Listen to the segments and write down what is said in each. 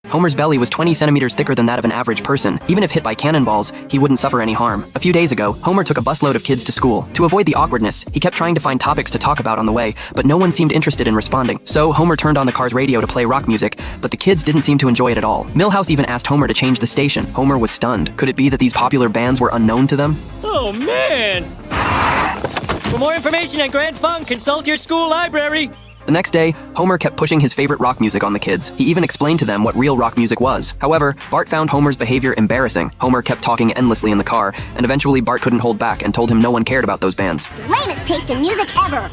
Homer's belly was 20 centimeters thicker than that of an average person. Even if hit by cannonballs, he wouldn't suffer any harm. A few days ago, Homer took a busload of kids to school. To avoid the awkwardness, he kept trying to find topics to talk about on the way, but no one seemed interested in responding. So, Homer turned on the car's radio to play rock music, but the kids didn't seem to enjoy it at all. Milhouse even asked Homer to change the station. Homer was stunned. Could it be that these popular bands were unknown to them? Oh, man! For more information on Grand Funk, consult your school library. The next day, Homer kept pushing his favorite rock music on the kids. He even explained to them what real rock music was. However, Bart found Homer's behavior embarrassing. Homer kept talking endlessly in the car, and eventually Bart couldn't hold back and told him no one cared about those bands. Lamest taste in music ever!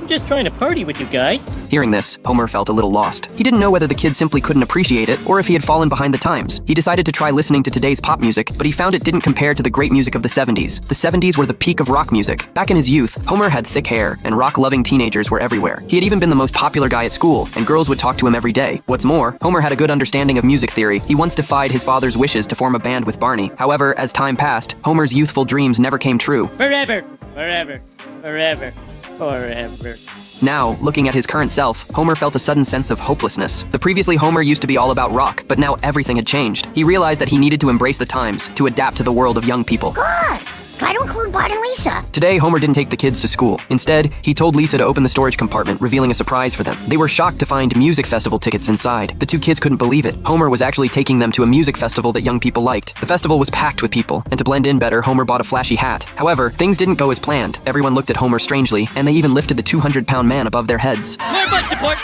I'm just trying to party with you guys. Hearing this, Homer felt a little lost. He didn't know whether the kids simply couldn't appreciate it or if he had fallen behind the times. He decided to try listening to today's pop music, but he found it didn't compare to the great music of the 70s. The 70s were the peak of rock music. Back in his youth, Homer had thick hair, and rock-loving teenagers were everywhere. He had even been the most popular guy at school, and girls would talk to him every day. What's more, Homer had a good understanding of music theory. He once defied his father's wishes to form a band with Barney. However, as time passed, Homer's youthful dreams never came true. Forever, forever, forever, forever. Now, looking at his current self, Homer felt a sudden sense of hopelessness. The previously Homer used to be all about rock, but now everything had changed. He realized that he needed to embrace the times, to adapt to the world of young people. Good! Try to include Bart and Lisa. Today, Homer didn't take the kids to school. Instead, he told Lisa to open the storage compartment, revealing a surprise for them. They were shocked to find music festival tickets inside. The two kids couldn't believe it. Homer was actually taking them to a music festival that young people liked. The festival was packed with people, and to blend in better, Homer bought a flashy hat. However, things didn't go as planned. Everyone looked at Homer strangely, and they even lifted the 200-pound man above their heads. More butt support!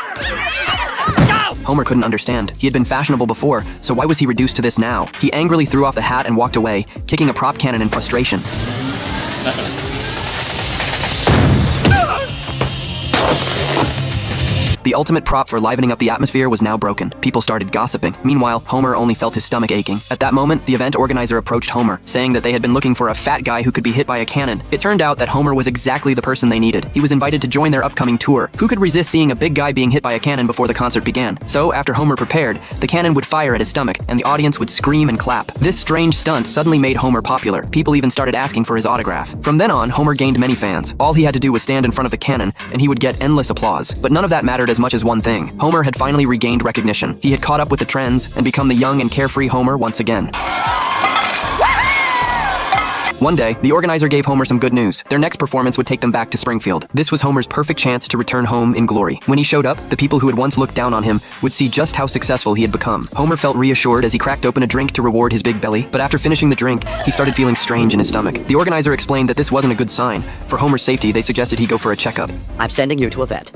Go! Homer couldn't understand. He had been fashionable before, so why was he reduced to this now? He angrily threw off the hat and walked away, kicking a prop cannon in frustration. The ultimate prop for livening up the atmosphere was now broken. People started gossiping. Meanwhile, Homer only felt his stomach aching. At that moment, the event organizer approached Homer, saying that they had been looking for a fat guy who could be hit by a cannon. It turned out that Homer was exactly the person they needed. He was invited to join their upcoming tour. Who could resist seeing a big guy being hit by a cannon before the concert began? So, after Homer prepared, the cannon would fire at his stomach, and the audience would scream and clap. This strange stunt suddenly made Homer popular. People even started asking for his autograph. From then on, Homer gained many fans. All he had to do was stand in front of the cannon, and he would get endless applause. But none of that mattered as much as one thing. Homer had finally regained recognition. He had caught up with the trends and become the young and carefree Homer once again. One day, the organizer gave Homer some good news. Their next performance would take them back to Springfield. This was Homer's perfect chance to return home in glory. When he showed up, the people who had once looked down on him would see just how successful he had become. Homer felt reassured as he cracked open a drink to reward his big belly, but after finishing the drink, he started feeling strange in his stomach. The organizer explained that this wasn't a good sign. For Homer's safety, they suggested he go for a checkup. I'm sending you to a vet.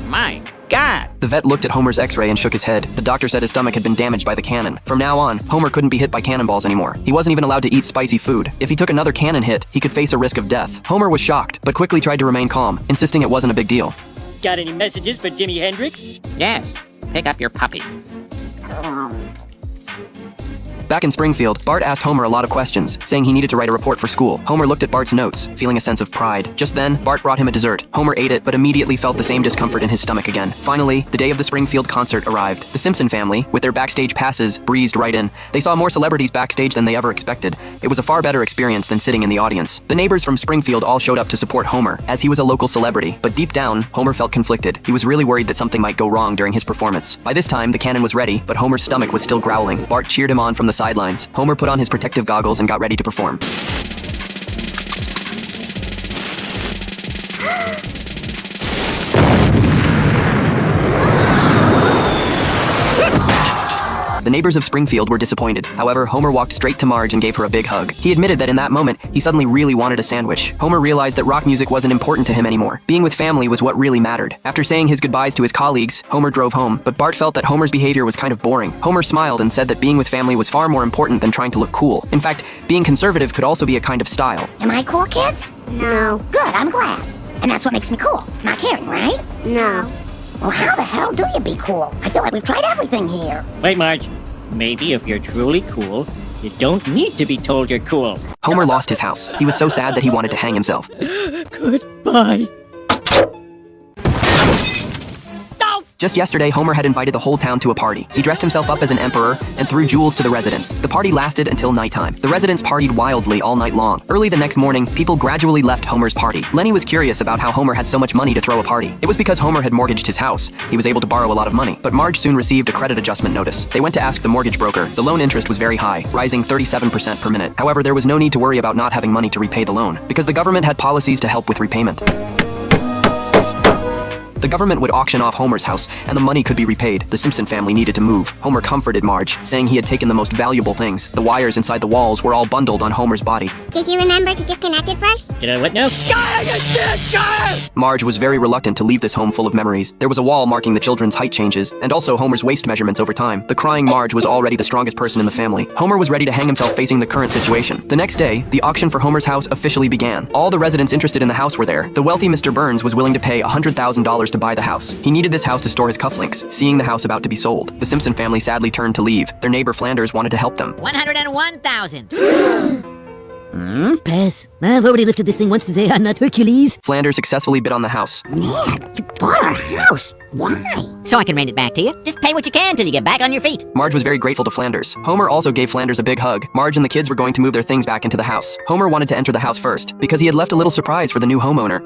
My God! The vet looked at Homer's x-ray and shook his head. The doctor said his stomach had been damaged by the cannon. From now on, Homer couldn't be hit by cannonballs anymore. He wasn't even allowed to eat spicy food. If he took another cannon hit, he could face a risk of death. Homer was shocked, but quickly tried to remain calm, insisting it wasn't a big deal. Got any messages for Jimi Hendrix? Yes. Pick up your puppy. Back in Springfield, Bart asked Homer a lot of questions, saying he needed to write a report for school. Homer looked at Bart's notes, feeling a sense of pride. Just then, Bart brought him a dessert. Homer ate it, but immediately felt the same discomfort in his stomach again. Finally, the day of the Springfield concert arrived. The Simpson family, with their backstage passes, breezed right in. They saw more celebrities backstage than they ever expected. It was a far better experience than sitting in the audience. The neighbors from Springfield all showed up to support Homer, as he was a local celebrity. But deep down, Homer felt conflicted. He was really worried that something might go wrong during his performance. By this time, the cannon was ready, but Homer's stomach was still growling. Bart cheered him on from the sidelines. Homer put on his protective goggles and got ready to perform. The neighbors of Springfield were disappointed. However, Homer walked straight to Marge and gave her a big hug. He admitted that in that moment, he suddenly really wanted a sandwich. Homer realized that rock music wasn't important to him anymore. Being with family was what really mattered. After saying his goodbyes to his colleagues, Homer drove home, but Bart felt that Homer's behavior was kind of boring. Homer smiled and said that being with family was far more important than trying to look cool. In fact, being conservative could also be a kind of style. Am I cool, kids? No. Good, I'm glad. And that's what makes me cool. Not caring, right? No. Well, how the hell do you be cool? I feel like we've tried everything here. Wait, Marge. Maybe if you're truly cool, you don't need to be told you're cool. Homer lost his house. He was so sad that he wanted to hang himself. Goodbye. Just yesterday, Homer had invited the whole town to a party. He dressed himself up as an emperor and threw jewels to the residents. The party lasted until nighttime. The residents partied wildly all night long. Early the next morning, people gradually left Homer's party. Lenny was curious about how Homer had so much money to throw a party. It was because Homer had mortgaged his house. He was able to borrow a lot of money. But Marge soon received a credit adjustment notice. They went to ask the mortgage broker. The loan interest was very high, rising 37% per minute. However, there was no need to worry about not having money to repay the loan, because the government had policies to help with repayment. The government would auction off Homer's house, and the money could be repaid. The Simpson family needed to move. Homer comforted Marge, saying he had taken the most valuable things. The wires inside the walls were all bundled on Homer's body. Did you remember to disconnect it first? Did I what now? Marge was very reluctant to leave this home full of memories. There was a wall marking the children's height changes, and also Homer's waist measurements over time. The crying Marge was already the strongest person in the family. Homer was ready to hang himself facing the current situation. The next day, the auction for Homer's house officially began. All the residents interested in the house were there. The wealthy Mr. Burns was willing to pay $100,000 to buy the house. He needed this house to store his cufflinks, seeing the house about to be sold. The Simpson family sadly turned to leave. Their neighbor Flanders wanted to help them. 101,000. Pass. I've already lifted this thing once today. I'm not Hercules. Flanders successfully bid on the house. Man, you bought our house. Why? So I can rent it back to you. Just pay what you can till you get back on your feet. Marge was very grateful to Flanders. Homer also gave Flanders a big hug. Marge and the kids were going to move their things back into the house. Homer wanted to enter the house first, because he had left a little surprise for the new homeowner.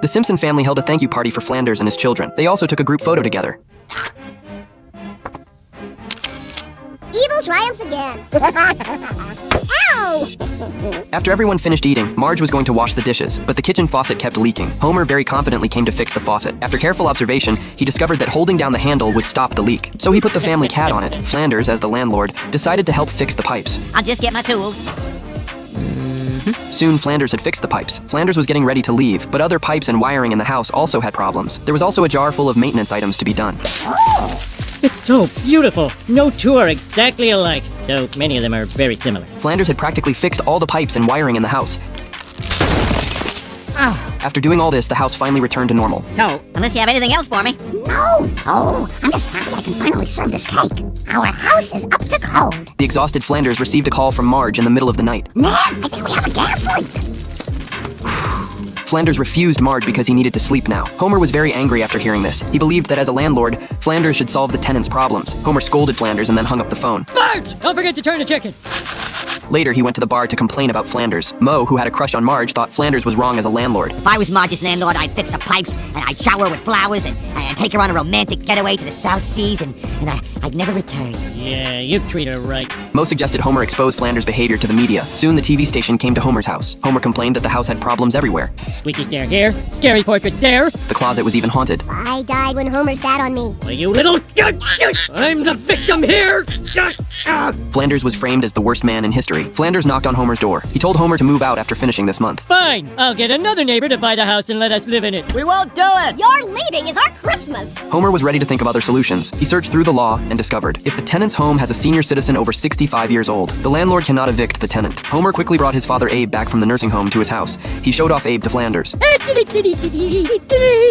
The Simpson family held a thank you party for Flanders and his children. They also took a group photo together. Evil triumphs again. Ow! After everyone finished eating, Marge was going to wash the dishes, but the kitchen faucet kept leaking. Homer very confidently came to fix the faucet. After careful observation, he discovered that holding down the handle would stop the leak. So he put the family cat on it. Flanders, as the landlord, decided to help fix the pipes. I'll just get my tools. Soon, Flanders had fixed the pipes. Flanders was getting ready to leave, but other pipes and wiring in the house also had problems. There was also a jar full of maintenance items to be done. It's so beautiful. No two are exactly alike, though many of them are very similar. Flanders had practically fixed all the pipes and wiring in the house. After doing all this, the house finally returned to normal. So, unless you have anything else for me. No, I'm just happy I can finally serve this cake. Our house is up to code. The exhausted Flanders received a call from Marge in the middle of the night. Nan, I think we have a gas leak. Flanders refused Marge because he needed to sleep now. Homer was very angry after hearing this. He believed that as a landlord, Flanders should solve the tenants' problems. Homer scolded Flanders and then hung up the phone. Marge! Don't forget to turn the chicken. Later, he went to the bar to complain about Flanders. Mo, who had a crush on Marge, thought Flanders was wrong as a landlord. If I was Marge's landlord, I'd fix the pipes, and I'd shower with flowers, and take her on a romantic getaway to the South Seas, and I'd never return. Yeah, you treat her right. Mo suggested Homer expose Flanders' behavior to the media. Soon, the TV station came to Homer's house. Homer complained that the house had problems everywhere. Squeaky stair here, scary portrait there. The closet was even haunted. I died when Homer sat on me. Well, you little... I'm the victim here! Flanders was framed as the worst man in history. Flanders knocked on Homer's door. He told Homer to move out after finishing this month. Fine, I'll get another neighbor to buy the house and let us live in it. We won't do it! Your leaving is our Christmas. Homer was ready to think of other solutions. He searched through the law and discovered if the tenant's home has a senior citizen over 65 years old, the landlord cannot evict the tenant. Homer quickly brought his father Abe back from the nursing home to his house. He showed off Abe to Flanders.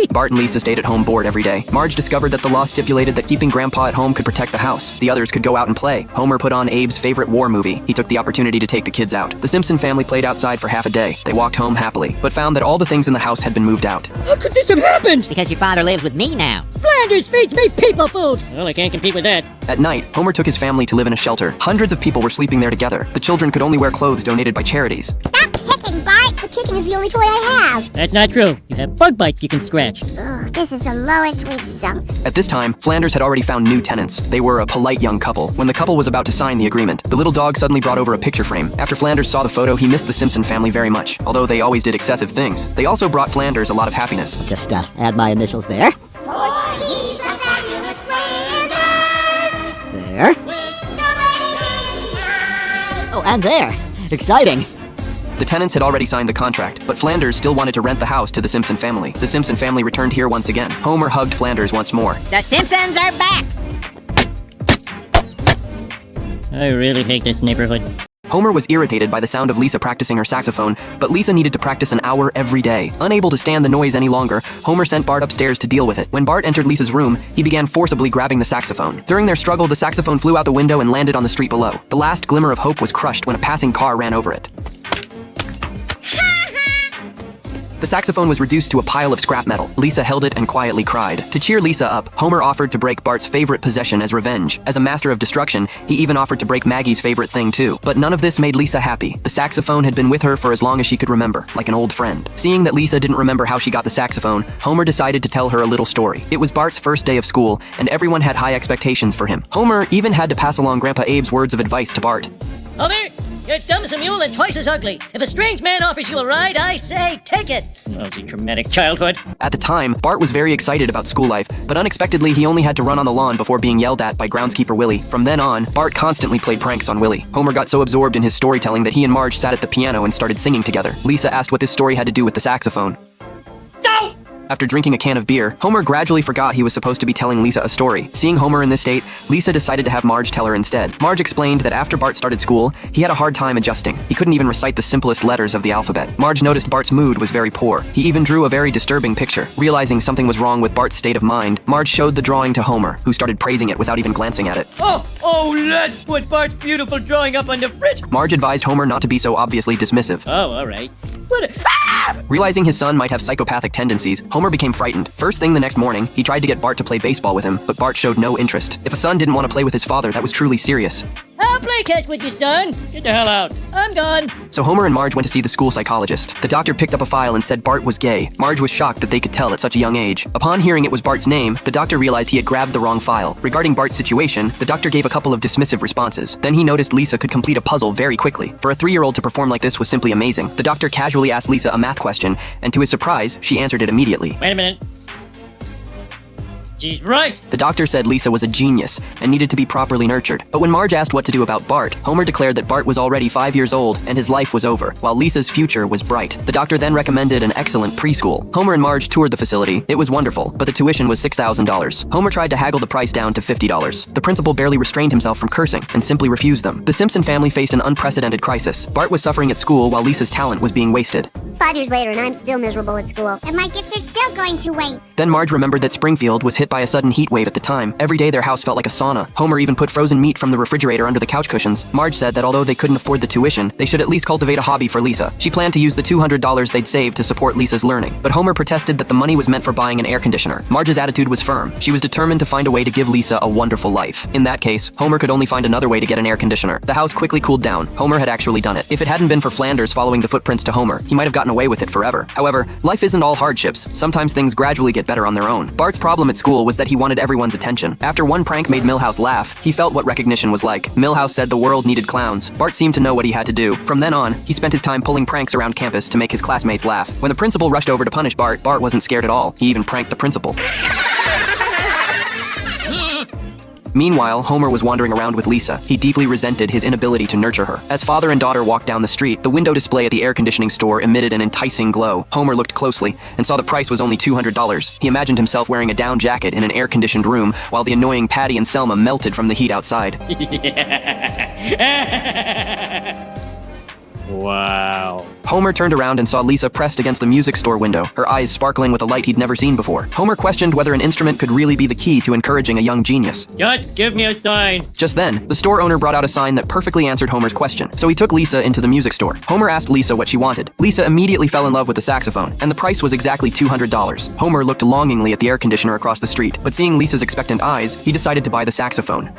Bart and Lisa stayed at home bored every day. Marge discovered that the law stipulated that keeping Grandpa at home could protect the house. The others could go out and play. Homer put on Abe's favorite war movie. He took the opportunity to take the kids out. The Simpson family played outside for half a day. They walked home happily, but found that all the things in the house had been moved out. How could this have happened? Because your father lives with me now. Flanders feeds me people food. Well, I can't compete with that. At night, Homer took his family to live in a shelter. Hundreds of people were sleeping there together. The children could only wear clothes donated by charities. Stop kicking, Bart. The kicking is the only toy I have. That's not true. You have bug bites you can scratch. Ugh, this is the lowest we've sunk. At this time, Flanders had already found new tenants. They were a polite young couple. When the couple was about to sign the agreement, the little dog suddenly brought over a picture frame. After Flanders saw the photo, he missed the Simpson family very much, although they always did excessive things. They also brought Flanders a lot of happiness. Just add my initials there. For he's a fabulous Flanders. There. Wish nobody be Oh, and there. Exciting. The tenants had already signed the contract, but Flanders still wanted to rent the house to the Simpson family. The Simpson family returned here once again. Homer hugged Flanders once more. The Simpsons are back! I really hate this neighborhood. Homer was irritated by the sound of Lisa practicing her saxophone, but Lisa needed to practice an hour every day. Unable to stand the noise any longer, Homer sent Bart upstairs to deal with it. When Bart entered Lisa's room, he began forcibly grabbing the saxophone. During their struggle, the saxophone flew out the window and landed on the street below. The last glimmer of hope was crushed when a passing car ran over it. The saxophone was reduced to a pile of scrap metal. Lisa held it and quietly cried. To cheer Lisa up, Homer offered to break Bart's favorite possession as revenge. As a master of destruction, he even offered to break Maggie's favorite thing too. But none of this made Lisa happy. The saxophone had been with her for as long as she could remember, like an old friend. Seeing that Lisa didn't remember how she got the saxophone, Homer decided to tell her a little story. It was Bart's first day of school, and everyone had high expectations for him. Homer even had to pass along Grandpa Abe's words of advice to Bart. Homer, you're dumb as a mule and twice as ugly. If a strange man offers you a ride, I say take it. Lousy traumatic childhood. At the time, Bart was very excited about school life, but unexpectedly he only had to run on the lawn before being yelled at by groundskeeper Willie. From then on, Bart constantly played pranks on Willie. Homer got so absorbed in his storytelling that he and Marge sat at the piano and started singing together. Lisa asked what this story had to do with the saxophone. No! After drinking a can of beer, Homer gradually forgot he was supposed to be telling Lisa a story. Seeing Homer in this state, Lisa decided to have Marge tell her instead. Marge explained that after Bart started school, he had a hard time adjusting. He couldn't even recite the simplest letters of the alphabet. Marge noticed Bart's mood was very poor. He even drew a very disturbing picture. Realizing something was wrong with Bart's state of mind, Marge showed the drawing to Homer, who started praising it without even glancing at it. Oh, let's put Bart's beautiful drawing up on the fridge. Marge advised Homer not to be so obviously dismissive. Oh, all right. Realizing his son might have psychopathic tendencies, Homer became frightened. First thing the next morning, he tried to get Bart to play baseball with him, but Bart showed no interest. If a son didn't want to play with his father, that was truly serious. I'll play catch with you, son. Get the hell out. I'm gone. So Homer and Marge went to see the school psychologist. The doctor picked up a file and said Bart was gay. Marge was shocked that they could tell at such a young age. Upon hearing it was Bart's name, the doctor realized he had grabbed the wrong file. Regarding Bart's situation, the doctor gave a couple of dismissive responses. Then he noticed Lisa could complete a puzzle very quickly. For a 3-year-old to perform like this was simply amazing. The doctor casually asked Lisa a math question, and to his surprise, she answered it immediately. Wait a minute. She's right. The doctor said Lisa was a genius and needed to be properly nurtured. But when Marge asked what to do about Bart, Homer declared that Bart was already 5 years old and his life was over, while Lisa's future was bright. The doctor then recommended an excellent preschool. Homer and Marge toured the facility. It was wonderful, but the tuition was $6,000. Homer tried to haggle the price down to $50. The principal barely restrained himself from cursing and simply refused them. The Simpson family faced an unprecedented crisis. Bart was suffering at school while Lisa's talent was being wasted. It's 5 years later and I'm still miserable at school. And my gifts are still going to waste. Then Marge remembered that Springfield was hit by a sudden heat wave at the time. Every day their house felt like a sauna. Homer even put frozen meat from the refrigerator under the couch cushions. Marge said that although they couldn't afford the tuition, they should at least cultivate a hobby for Lisa. She planned to use the $200 they'd saved to support Lisa's learning. But Homer protested that the money was meant for buying an air conditioner. Marge's attitude was firm. She was determined to find a way to give Lisa a wonderful life. In that case, Homer could only find another way to get an air conditioner. The house quickly cooled down. Homer had actually done it. If it hadn't been for Flanders following the footprints to Homer, he might have gotten away with it forever. However, life isn't all hardships. Sometimes things gradually get better on their own. Bart's problem at school was that he wanted everyone's attention. After one prank made Milhouse laugh, he felt what recognition was like. Milhouse said the world needed clowns. Bart seemed to know what he had to do. From then on, he spent his time pulling pranks around campus to make his classmates laugh. When the principal rushed over to punish Bart, Bart wasn't scared at all. He even pranked the principal. Meanwhile, Homer was wandering around with Lisa. He deeply resented his inability to nurture her. As father and daughter walked down the street, the window display at the air conditioning store emitted an enticing glow. Homer looked closely and saw the price was only $200. He imagined himself wearing a down jacket in an air-conditioned room while the annoying Patty and Selma melted from the heat outside. Wow. Homer turned around and saw Lisa pressed against the music store window, her eyes sparkling with a light he'd never seen before. Homer questioned whether an instrument could really be the key to encouraging a young genius. Just give me a sign. Just then, the store owner brought out a sign that perfectly answered Homer's question, so he took Lisa into the music store. Homer asked Lisa what she wanted. Lisa immediately fell in love with the saxophone, and the price was exactly $200. Homer looked longingly at the air conditioner across the street, but seeing Lisa's expectant eyes, he decided to buy the saxophone.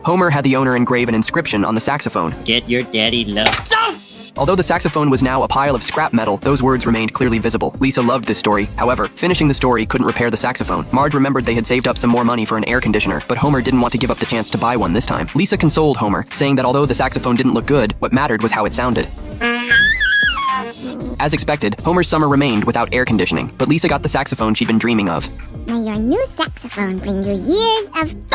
Homer had the owner engrave an inscription on the saxophone. Get your daddy love. Although the saxophone was now a pile of scrap metal, those words remained clearly visible. Lisa loved this story. However, finishing the story couldn't repair the saxophone. Marge remembered they had saved up some more money for an air conditioner, but Homer didn't want to give up the chance to buy one this time. Lisa consoled Homer, saying that although the saxophone didn't look good, what mattered was how it sounded. As expected, Homer's summer remained without air conditioning, but Lisa got the saxophone she'd been dreaming of. May your new saxophone bring you years of